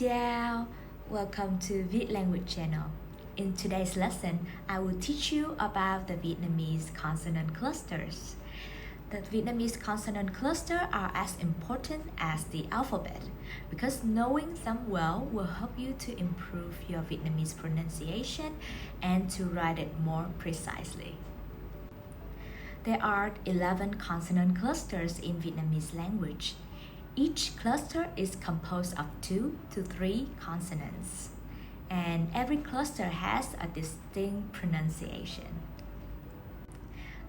chào! Welcome to Viet Language channel. In today's lesson, I will teach you about the Vietnamese consonant clusters. The Vietnamese consonant cluster are as important as the alphabet because knowing them well will help you to improve your Vietnamese pronunciation and to write it more precisely. There are 11 consonant clusters in Vietnamese language. Each cluster is composed of 2 to 3 consonants, and every cluster has a distinct pronunciation.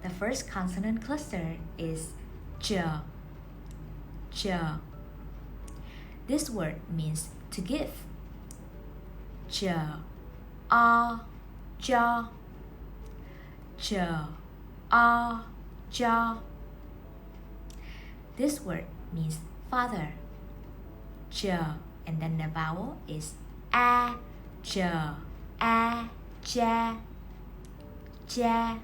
The first consonant cluster is ch. This word means to give. Ch, a, cha. Ch, a, cha. This word means father. Ch, and then the vowel is a, ch, a, cha, cha.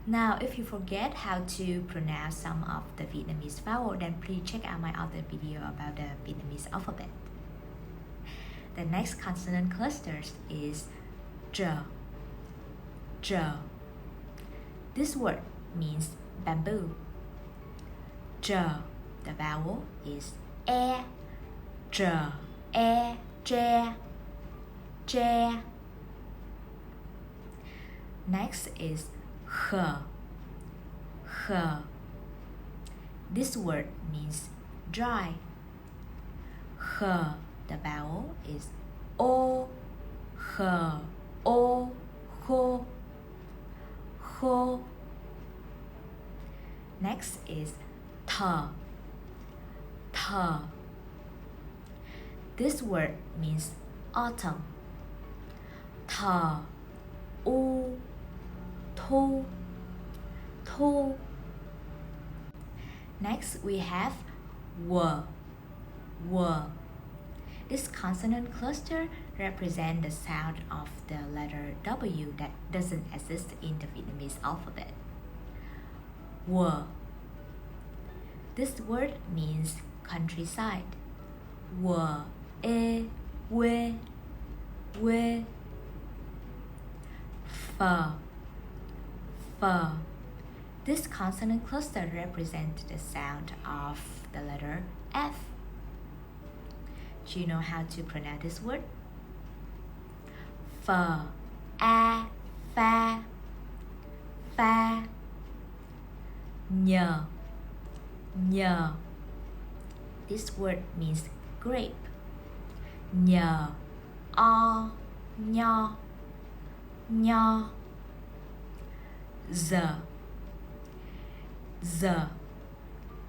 Now, if you forget how to pronounce some of the Vietnamese vowel, then please check out my other video about the Vietnamese alphabet. The next consonant cluster is zh. This word means bamboo. Zh, the vowel is e, zh, e, che, che. Next is h. This word means dry. H, the vowel is o, h, o, ho, ho. Next is th. This word means autumn. Th, u, thu, thu. Next we have w. This consonant cluster represents the sound of the letter W that doesn't exist in the Vietnamese alphabet. W. This word means countryside. W, e, we, we. F. This consonant cluster represents the sound of the letter F. Do you know how to pronounce this word? F, a, fa, fa. Nh. This word means grape. Nh, a, nya, nya. Z.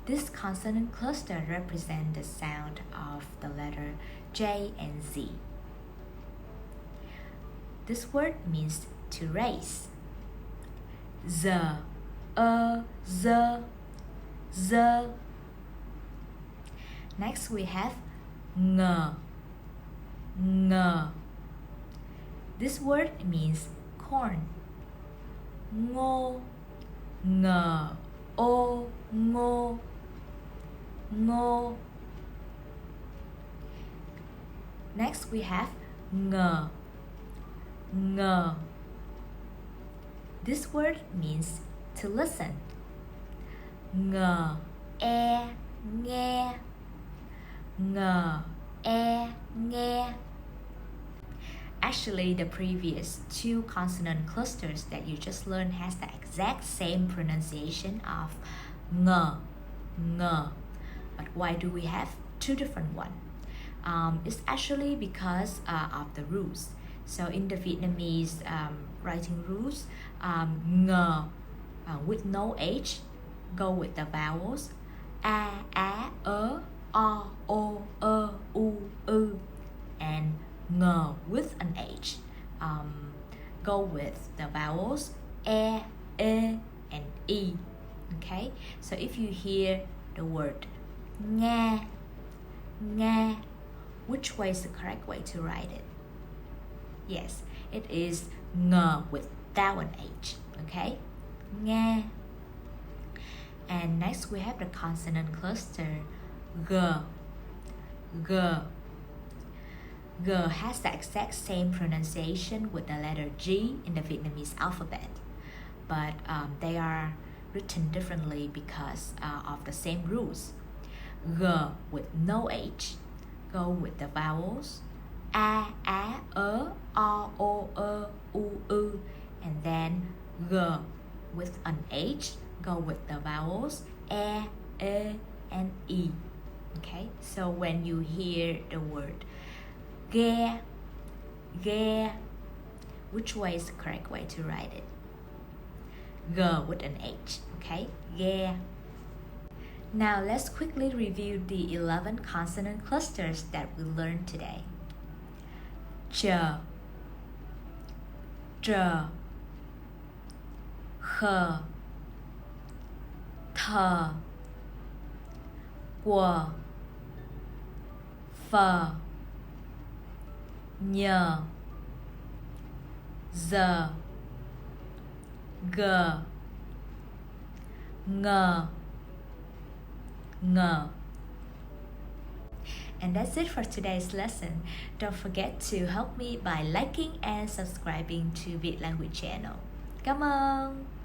This consonant cluster represents the sound of the letter J and Z. This word means to raise. Z, z. Next we have ng. This word means corn. Ngô, ngờ, ô, ngô, ngô. Next we have ngờ. This word means to listen. Ngờ, e, nghe. Ngờ, e, nghe. Actually, the previous 2 consonant clusters that you just learned has the exact same pronunciation of ng. But why do we have 2 different ones? It's actually because of the rules. So in the Vietnamese writing rules, ng with no H go with the vowels a, o, o, u, and ng with an H go with the vowels e, and e. Okay, so if you hear the word nghe, which way is the correct way to write it? Yes, it is ng without an H. Okay, nghe. And next we have the consonant cluster g. G has the exact same pronunciation with the letter G in the Vietnamese alphabet, but they are written differently because of the same rules. G with no H go with the vowels A, O, U, and then G with an H go with the vowels E, and E. Okay, so when you hear the word ghe, which way is the correct way to write it? G with an H, okay? Ghe. Now let's quickly review the 11 consonant clusters that we learned today. Ch, dr, h, th, q, ph, ñ, z, g, ng, ng. And that's it for today's lesson. Don't forget to help me by liking and subscribing to Viet Language channel. Cảm ơn!